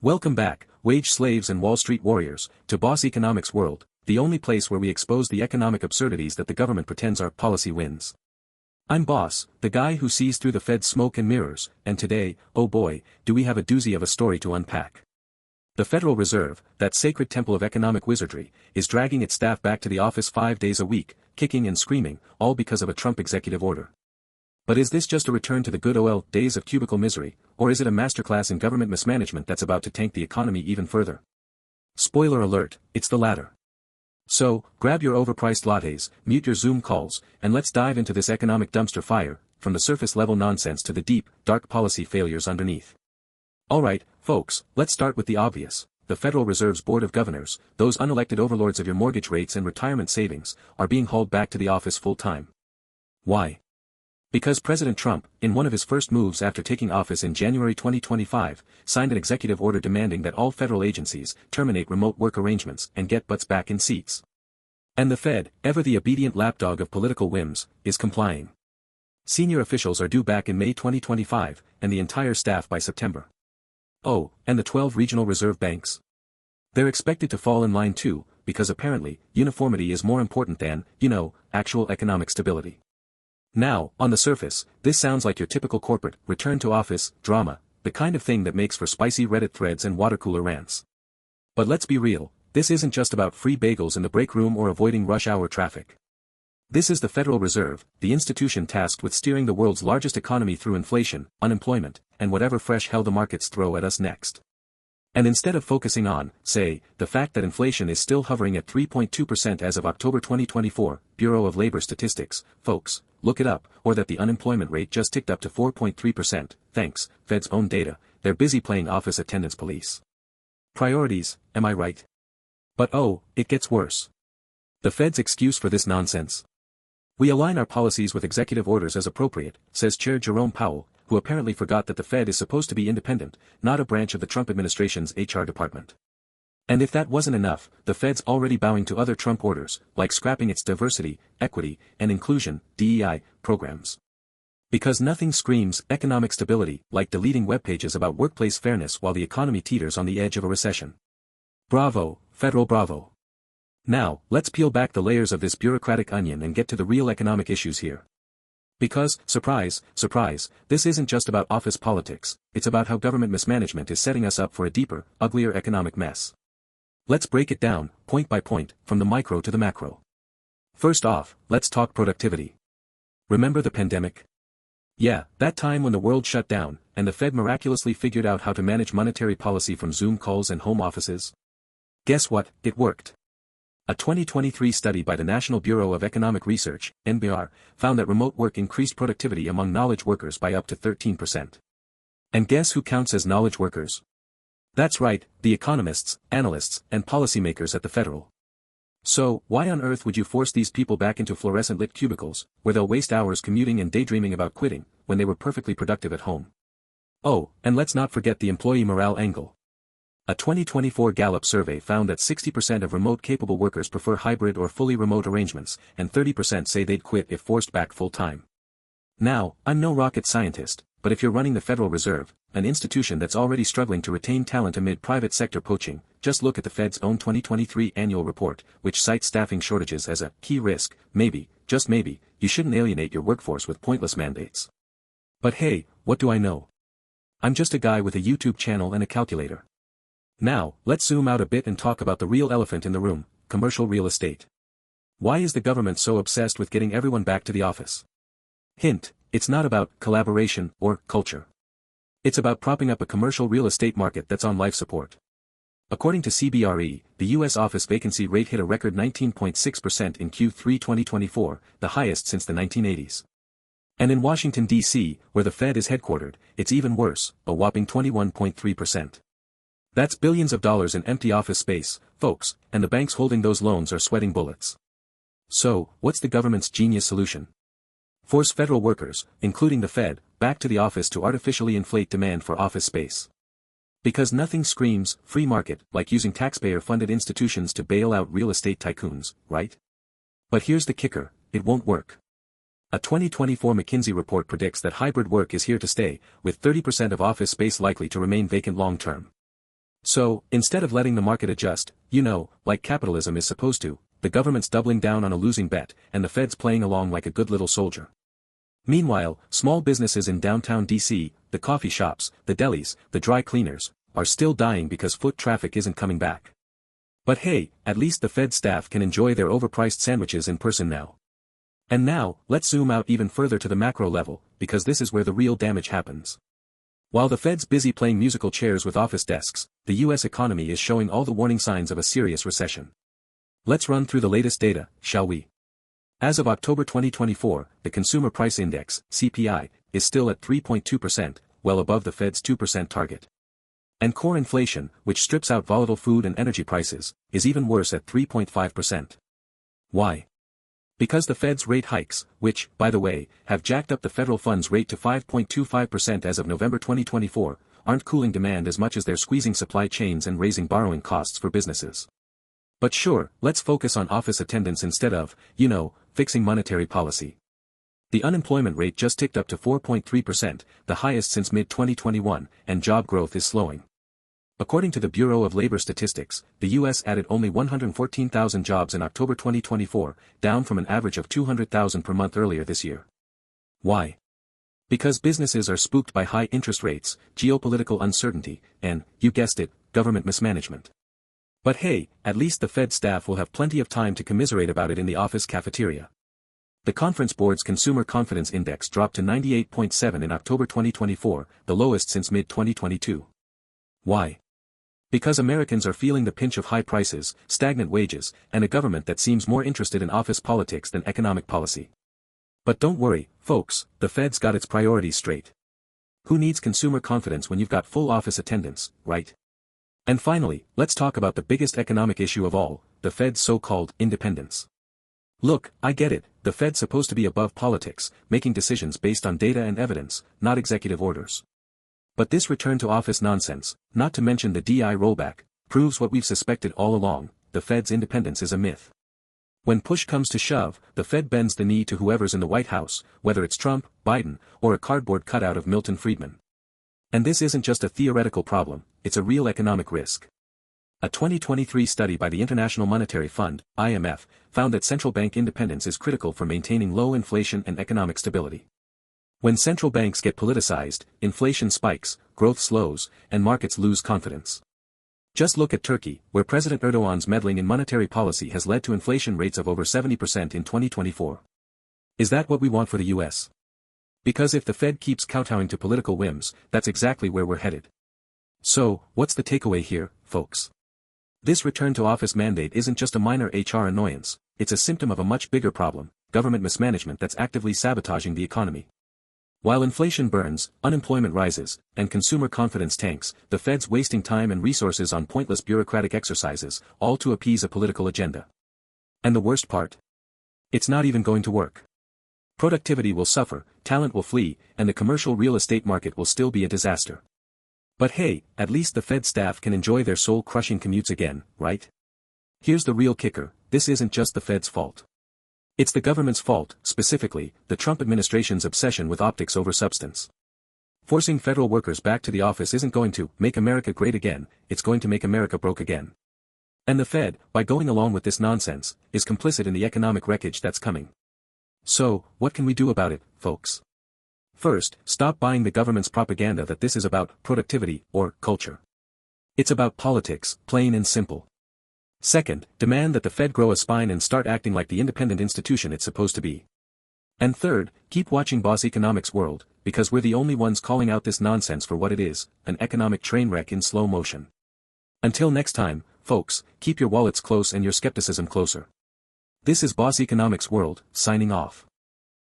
Welcome back, wage slaves and Wall Street warriors, to Boss Economics World, the only place where we expose the economic absurdities that the government pretends are policy wins. I'm Boss, the guy who sees through the Fed's smoke and mirrors, and today, oh boy, do we have a doozy of a story to unpack. The Federal Reserve, that sacred temple of economic wizardry, is dragging its staff back to the office 5 days a week, kicking and screaming, all because of a Trump executive order. But is this just a return to the good old days of cubicle misery, or is it a masterclass in government mismanagement that's about to tank the economy even further? Spoiler alert, it's the latter. So, grab your overpriced lattes, mute your Zoom calls, and let's dive into this economic dumpster fire, from the surface-level nonsense to the deep, dark policy failures underneath. Alright, folks, let's start with the obvious. The Federal Reserve's Board of Governors, those unelected overlords of your mortgage rates and retirement savings, are being hauled back to the office full-time. Why? Because President Trump, in one of his first moves after taking office in January 2025, signed an executive order demanding that all federal agencies terminate remote work arrangements and get butts back in seats. And the Fed, ever the obedient lapdog of political whims, is complying. Senior officials are due back in May 2025, and the entire staff by September. Oh, and the 12 regional reserve banks? They're expected to fall in line too, because apparently, uniformity is more important than, actual economic stability. Now, on the surface, this sounds like your typical corporate, return-to-office, drama, the kind of thing that makes for spicy Reddit threads and watercooler rants. But let's be real, this isn't just about free bagels in the break room or avoiding rush-hour traffic. This is the Federal Reserve, the institution tasked with steering the world's largest economy through inflation, unemployment, and whatever fresh hell the markets throw at us next. And instead of focusing on, say, the fact that inflation is still hovering at 3.2% as of October 2024, Bureau of Labor Statistics, folks, look it up, or that the unemployment rate just ticked up to 4.3%, thanks, Fed's own data, they're busy playing office attendance police. Priorities, am I right? But oh, it gets worse. The Fed's excuse for this nonsense? We align our policies with executive orders as appropriate, says Chair Jerome Powell, who apparently forgot that the Fed is supposed to be independent, not a branch of the Trump administration's HR department. And if that wasn't enough, the Fed's already bowing to other Trump orders, like scrapping its diversity, equity, and inclusion, DEI, programs. Because nothing screams economic stability like deleting web pages about workplace fairness while the economy teeters on the edge of a recession. Bravo, Federal bravo. Now, let's peel back the layers of this bureaucratic onion and get to the real economic issues here. Because, surprise, surprise, this isn't just about office politics, it's about how government mismanagement is setting us up for a deeper, uglier economic mess. Let's break it down, point by point, from the micro to the macro. First off, let's talk productivity. Remember the pandemic? Yeah, that time when the world shut down, and the Fed miraculously figured out how to manage monetary policy from Zoom calls and home offices? Guess what, it worked. A 2023 study by the National Bureau of Economic Research, NBR, found that remote work increased productivity among knowledge workers by up to 13%. And guess who counts as knowledge workers? That's right, the economists, analysts, and policymakers at the Federal. So, why on earth would you force these people back into fluorescent-lit cubicles, where they'll waste hours commuting and daydreaming about quitting, when they were perfectly productive at home? Oh, and let's not forget the employee morale angle. A 2024 Gallup survey found that 60% of remote-capable workers prefer hybrid or fully remote arrangements, and 30% say they'd quit if forced back full-time. Now, I'm no rocket scientist, but if you're running the Federal Reserve, an institution that's already struggling to retain talent amid private sector poaching, just look at the Fed's own 2023 annual report, which cites staffing shortages as a key risk. Maybe, just maybe, you shouldn't alienate your workforce with pointless mandates. But hey, what do I know? I'm just a guy with a YouTube channel and a calculator. Now, let's zoom out a bit and talk about the real elephant in the room, commercial real estate. Why is the government so obsessed with getting everyone back to the office? Hint, it's not about collaboration or culture. It's about propping up a commercial real estate market that's on life support. According to CBRE, the U.S. office vacancy rate hit a record 19.6% in Q3 2024, the highest since the 1980s. And in Washington, D.C., where the Fed is headquartered, it's even worse, a whopping 21.3%. That's billions of dollars in empty office space, folks, and the banks holding those loans are sweating bullets. So, what's the government's genius solution? Force federal workers, including the Fed, back to the office to artificially inflate demand for office space. Because nothing screams free market like using taxpayer-funded institutions to bail out real estate tycoons, right? But here's the kicker, it won't work. A 2024 McKinsey report predicts that hybrid work is here to stay, with 30% of office space likely to remain vacant long-term. So, instead of letting the market adjust, like capitalism is supposed to, the government's doubling down on a losing bet, and the Fed's playing along like a good little soldier. Meanwhile, small businesses in downtown DC, the coffee shops, the delis, the dry cleaners, are still dying because foot traffic isn't coming back. But hey, at least the Fed staff can enjoy their overpriced sandwiches in person now. And now, let's zoom out even further to the macro level, because this is where the real damage happens. While the Fed's busy playing musical chairs with office desks, the US economy is showing all the warning signs of a serious recession. Let's run through the latest data, shall we? As of October 2024, the Consumer Price Index, CPI, is still at 3.2%, well above the Fed's 2% target. And core inflation, which strips out volatile food and energy prices, is even worse at 3.5%. Why? Because the Fed's rate hikes, which, by the way, have jacked up the federal funds rate to 5.25% as of November 2024, aren't cooling demand as much as they're squeezing supply chains and raising borrowing costs for businesses. But sure, let's focus on office attendance instead of, fixing monetary policy. The unemployment rate just ticked up to 4.3%, the highest since mid-2021, and job growth is slowing. According to the Bureau of Labor Statistics, the U.S. added only 114,000 jobs in October 2024, down from an average of 200,000 per month earlier this year. Why? Because businesses are spooked by high interest rates, geopolitical uncertainty, and, you guessed it, government mismanagement. But hey, at least the Fed staff will have plenty of time to commiserate about it in the office cafeteria. The Conference Board's Consumer Confidence Index dropped to 98.7 in October 2024, the lowest since mid-2022. Why? Because Americans are feeling the pinch of high prices, stagnant wages, and a government that seems more interested in office politics than economic policy. But don't worry, folks, the Fed's got its priorities straight. Who needs consumer confidence when you've got full office attendance, right? And finally, let's talk about the biggest economic issue of all, the Fed's so-called independence. Look, I get it, the Fed's supposed to be above politics, making decisions based on data and evidence, not executive orders. But this return to office nonsense, not to mention the DI rollback, proves what we've suspected all along, the Fed's independence is a myth. When push comes to shove, the Fed bends the knee to whoever's in the White House, whether it's Trump, Biden, or a cardboard cutout of Milton Friedman. And this isn't just a theoretical problem, it's a real economic risk. A 2023 study by the International Monetary Fund, IMF, found that central bank independence is critical for maintaining low inflation and economic stability. When central banks get politicized, inflation spikes, growth slows, and markets lose confidence. Just look at Turkey, where President Erdogan's meddling in monetary policy has led to inflation rates of over 70% in 2024. Is that what we want for the US? Because if the Fed keeps kowtowing to political whims, that's exactly where we're headed. So, what's the takeaway here, folks? This return to office mandate isn't just a minor HR annoyance, it's a symptom of a much bigger problem, government mismanagement that's actively sabotaging the economy. While inflation burns, unemployment rises, and consumer confidence tanks, the Fed's wasting time and resources on pointless bureaucratic exercises, all to appease a political agenda. And the worst part? It's not even going to work. Productivity will suffer, talent will flee, and the commercial real estate market will still be a disaster. But hey, at least the Fed staff can enjoy their soul-crushing commutes again, right? Here's the real kicker, this isn't just the Fed's fault. It's the government's fault, specifically, the Trump administration's obsession with optics over substance. Forcing federal workers back to the office isn't going to make America great again, it's going to make America broke again. And the Fed, by going along with this nonsense, is complicit in the economic wreckage that's coming. So, what can we do about it, folks? First, stop buying the government's propaganda that this is about productivity or culture. It's about politics, plain and simple. Second, demand that the Fed grow a spine and start acting like the independent institution it's supposed to be. And third, keep watching Boss Economics World, because we're the only ones calling out this nonsense for what it is, an economic train wreck in slow motion. Until next time, folks, keep your wallets close and your skepticism closer. This is Boss Economics World, signing off.